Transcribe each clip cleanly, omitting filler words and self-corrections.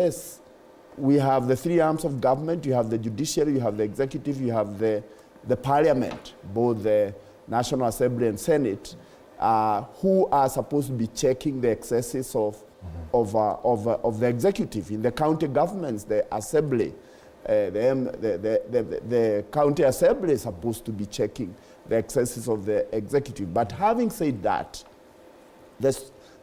Yes, we have the three arms of government. You have the judiciary, you have the executive, you have the parliament, both the National Assembly and Senate, who are supposed to be checking the excesses of the executive. In the county governments, the assembly, the county assembly is supposed to be checking the excesses of the executive. But having said that,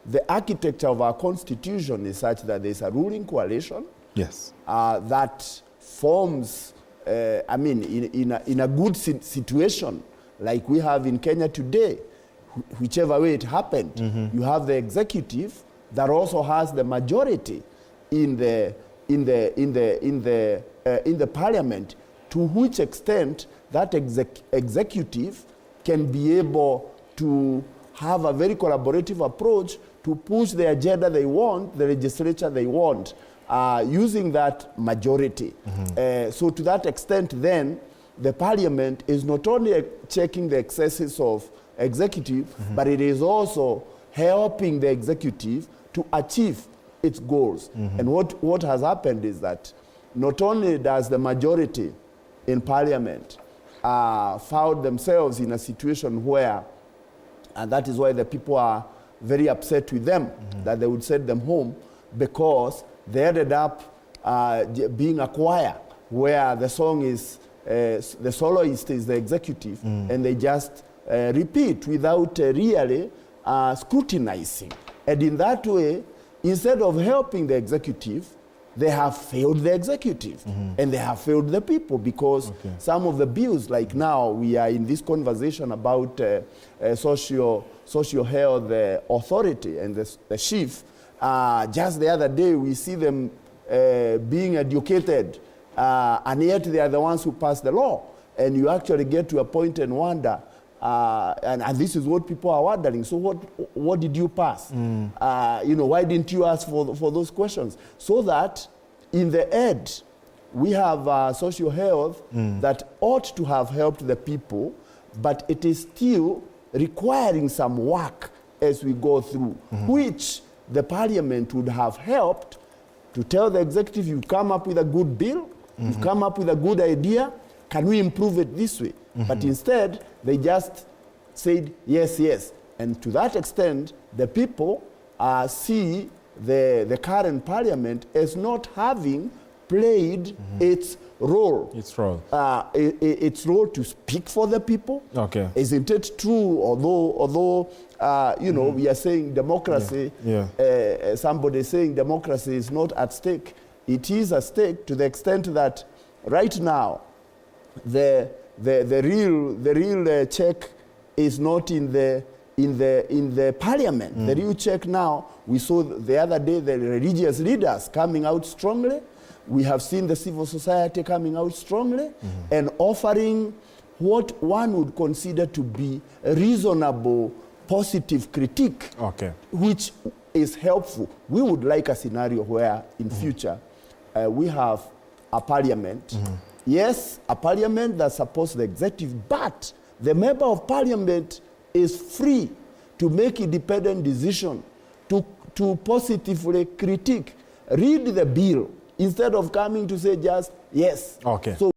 the architecture of our constitution is such that there's a ruling coalition. Yes. That forms, in a good situation, like we have in Kenya today, whichever way it happened, you have the executive that also has the majority in the parliament, to which extent that executive can be able to have a very collaborative approach to push the agenda they want, the legislature they want, using that majority. So to that extent, then, the parliament is not only checking the excesses of executive, but it is also helping the executive to achieve its goals. And what has happened is that not only does the majority in parliament found themselves in a situation where, and that is why the people are very upset with them, that they would send them home, because they ended up being a choir where the song is, the soloist is the executive, and they just repeat without really scrutinizing. And in that way, instead of helping the executive, they have failed the executive, and they have failed the people, because some of the bills, like now we are in this conversation about social health authority and the SHIF. Just the other day we see them being educated, and yet they are the ones who pass the law. And you actually get to a point and wonder, and this is what people are wondering. So what did you pass? Why didn't you ask for those questions? So that in the end, we have social health that ought to have helped the people, but it is still requiring some work as we go through, which the parliament would have helped to tell the executive, you come up with a good bill, you've come up with a good idea, can we improve it this way? But instead, they just said, yes, yes. And to that extent, the people see the current parliament as not having played its role. Its role to speak for the people. Okay. Isn't it true? Although we are saying democracy, somebody saying democracy is not at stake. It is at stake to the extent that right now, the real check is not in the parliament. The real check now, we saw the other day the religious leaders coming out strongly. We have seen the civil society coming out strongly and offering what one would consider to be a reasonable, positive critique, which is helpful. We would like a scenario where in future we have a parliament. Yes, a parliament that supports the executive, but the member of parliament is free to make independent decision, to positively critique, read the bill, instead of coming to say just yes. So